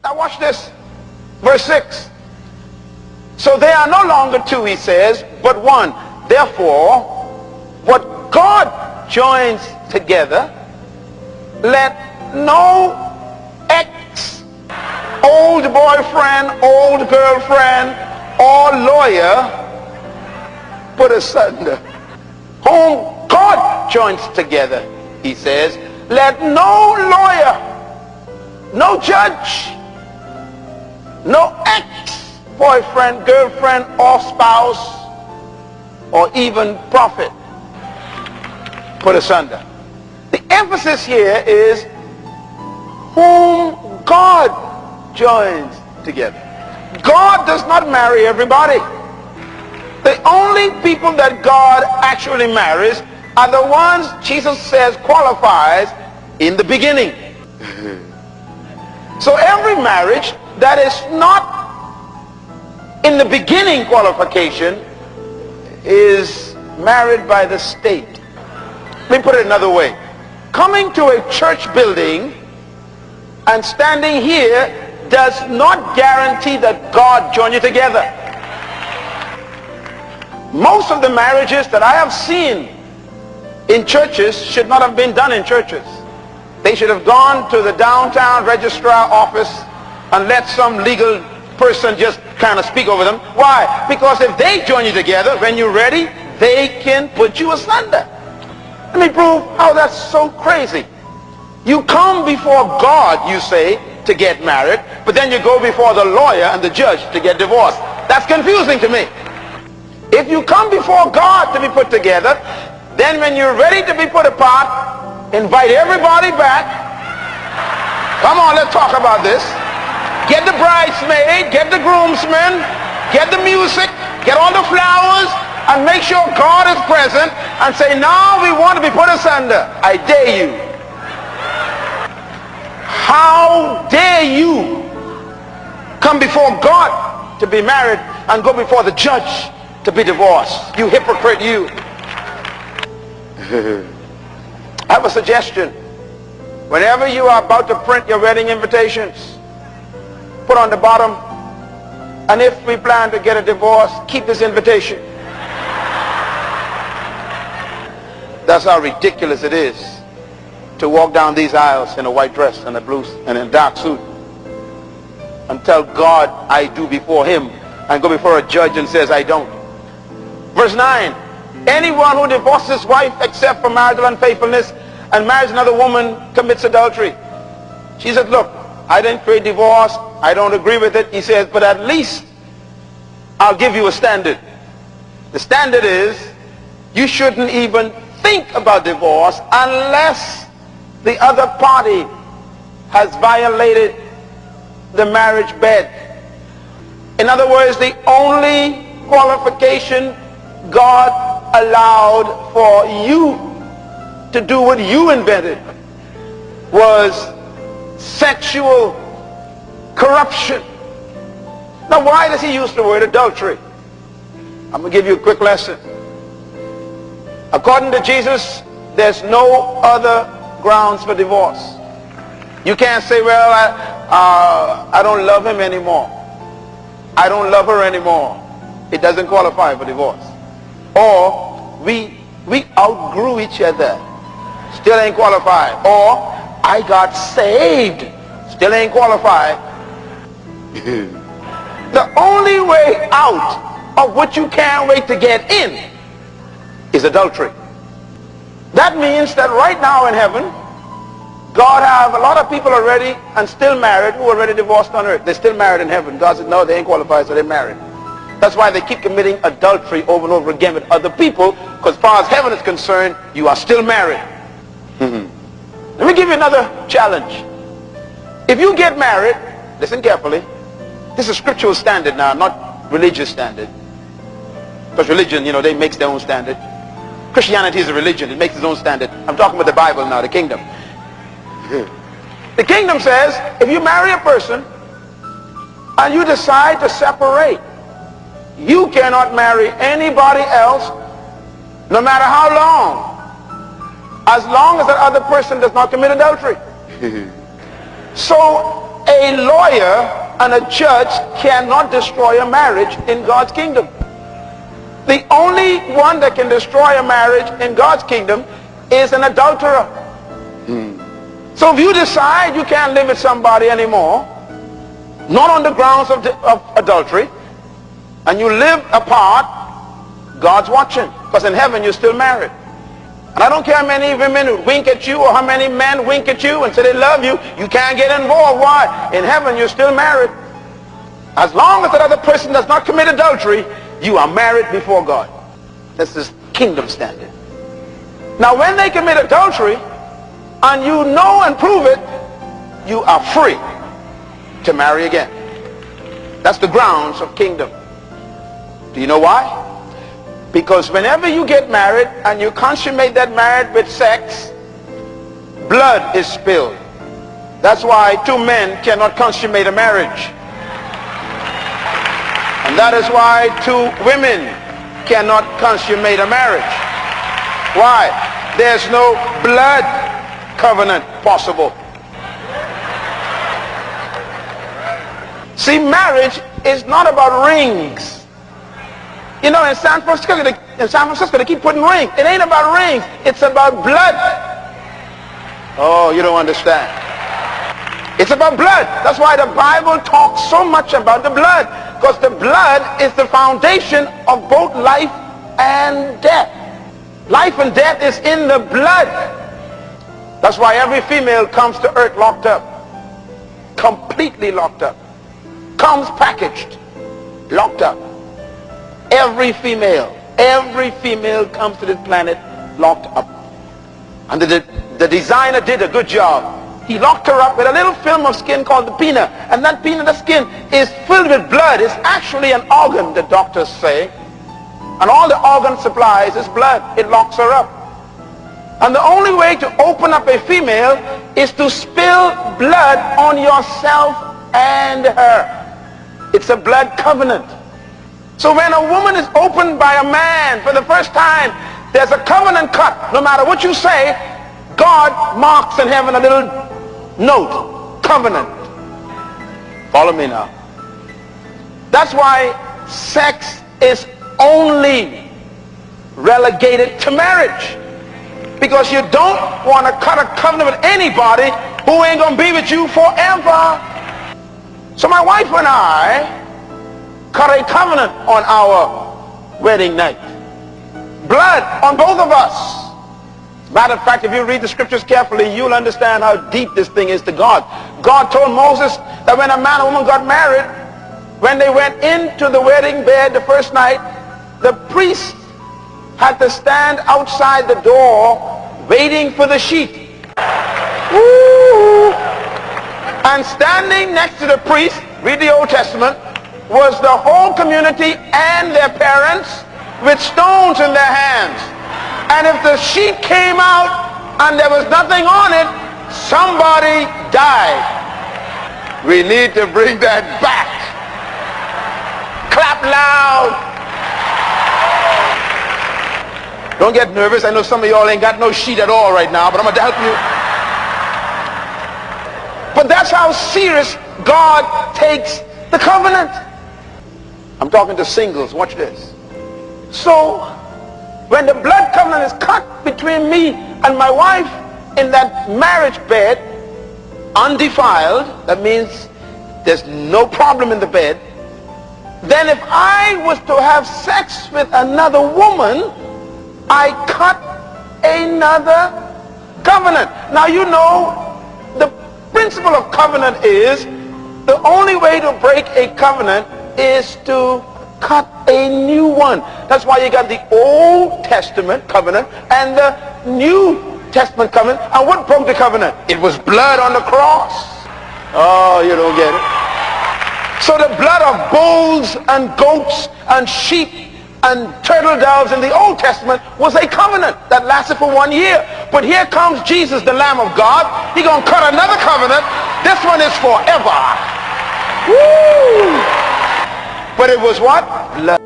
Now watch this. Verse 6. So they are no longer two, he says, but one. Therefore, what God joins together, let no ex, old boyfriend, old girlfriend, or lawyer put asunder. Whom God joins together, he says, let no lawyer, no judge, no ex-boyfriend, girlfriend, or spouse, or even prophet put asunder. The emphasis here is whom God joins together. God does not marry everybody. The only people that God actually marries are the ones Jesus says qualifies in the beginning. So every marriage that is not in the beginning qualification is married by the state. Let me put it another way. Coming to a church building and standing here does not guarantee that God joined you together. Most of the marriages that I have seen in churches should not have been done in churches. They should have gone to the downtown registrar office and let some legal person just kind of speak over them. Why? Because if they join you together, when you're ready, they can put you asunder. Let me prove how that's so crazy. You come before God, you say, to get married, but then you go before the lawyer and the judge to get divorced. That's confusing to me. If you come before God to be put together, then when you're ready to be put apart, invite everybody back. Come on, let's talk about this. Get the bridesmaid, get the groomsmen, get the music, get all the flowers, and make sure God is present, and say, now we want to be put asunder. I dare you. How dare you come before God to be married and go before the judge to be divorced? You hypocrite, you. I have a suggestion. Whenever you are about to print your wedding invitations, put on the bottom, and if we plan to get a divorce, keep this invitation. That's how ridiculous it is to walk down these aisles in a white dress and a blue and a dark suit and tell God I do before him, and go before a judge and says I don't. Verse 9, anyone who divorces his wife except for marital unfaithfulness and marries another woman commits adultery. She said, look, I didn't create divorce, I don't agree with it. He says, but at least I'll give you a standard. The standard is you shouldn't even think about divorce unless the other party has violated the marriage bed. In other words, the only qualification God allowed for you to do what you invented was sexual corruption. Now, why does he use the word adultery? I'm going to give you a quick lesson. According to Jesus, there's no other grounds for divorce. You can't say, well, I don't love him anymore. I don't love her anymore. It doesn't qualify for divorce. Or we outgrew each other. Still ain't qualified. Or I got saved. Still ain't qualified. The only way out of what you can't wait to get in is adultery. That means that right now in heaven, God have a lot of people already and still married who are already divorced on earth. They're still married in heaven. God said, no, they ain't qualified, so they're married. That's why they keep committing adultery over and over again with other people, because as far as heaven is concerned, you are still married. Let me give you another challenge. If you get married, listen carefully. This is scriptural standard now, not religious standard. Because religion, you know, they make their own standard. Christianity is a religion. It makes its own standard. I'm talking about the Bible now, the kingdom. The kingdom says, if you marry a person and you decide to separate, you cannot marry anybody else, no matter how long, as long as that other person does not commit adultery. So a lawyer lawyer and a judge cannot destroy a marriage in God's kingdom. The only one that can destroy a marriage in God's kingdom is an adulterer. So if you decide you can't live with somebody anymore, not on the grounds of adultery, and you live apart, God's watching, because in heaven you're still married. And I don't care how many women wink at you or how many men wink at you and say they love you, you can't get involved. Why? In heaven you're still married. As long as that other person does not commit adultery, you are married before God. This is kingdom standard. Now when they commit adultery and you know and prove it, you are free to marry again. That's the grounds of kingdom. Do you know why? Because whenever you get married and you consummate that marriage with sex, blood is spilled. That's why two men cannot consummate a marriage. And that is why two women cannot consummate a marriage. Why? There's no blood covenant possible. See, marriage is not about rings. You know, in San Francisco, they keep putting rings. It ain't about rings. It's about blood. Oh, you don't understand. It's about blood. That's why the Bible talks so much about the blood. Because the blood is the foundation of both life and death. Life and death is in the blood. That's why every female comes to earth locked up. Completely locked up. Comes packaged. Locked up. Every female comes to this planet locked up. And the designer did a good job. He locked her up with a little film of skin called the pinna. And that pinna, the skin, is filled with blood. It's actually an organ, the doctors say. And all the organ supplies is blood. It locks her up. And the only way to open up a female is to spill blood on yourself and her. It's a blood covenant. So when a woman is opened by a man for the first time, there's a covenant cut. No matter what you say, God marks in heaven a little note. Covenant. Follow me now. That's why sex is only relegated to marriage. Because you don't want to cut a covenant with anybody who ain't going to be with you forever. So my wife and I cut a covenant on our wedding night. Blood on both of us. Matter of fact, if you read the scriptures carefully, you'll understand how deep this thing is to God. God told Moses that when a man and woman got married, when they went into the wedding bed the first night, the priest had to stand outside the door waiting for the sheet. Woo! And standing next to the priest, read the Old Testament, was the whole community and their parents with stones in their hands. And if the sheet came out and there was nothing on it, somebody died. We need to bring that back. Clap loud. Don't get nervous. I know some of y'all ain't got no sheet at all right now, but I'm going to help you. But that's how serious God takes the covenant. I'm talking to singles. Watch this. So when the blood covenant is cut between me and my wife in that marriage bed, undefiled, that means there's no problem in the bed, then if I was to have sex with another woman, I cut another covenant. Now you know the principle of covenant is the only way to break a covenant is to cut a new one. That's why you got the Old Testament covenant and the New Testament covenant. And what broke the covenant? It was blood on the cross. Oh, you don't get it. So the blood of bulls and goats and sheep and turtle doves in the Old Testament was a covenant that lasted for 1 year. But here comes Jesus, the Lamb of God. He's going to cut another covenant. This one is forever. Woo! But it was what? Blood.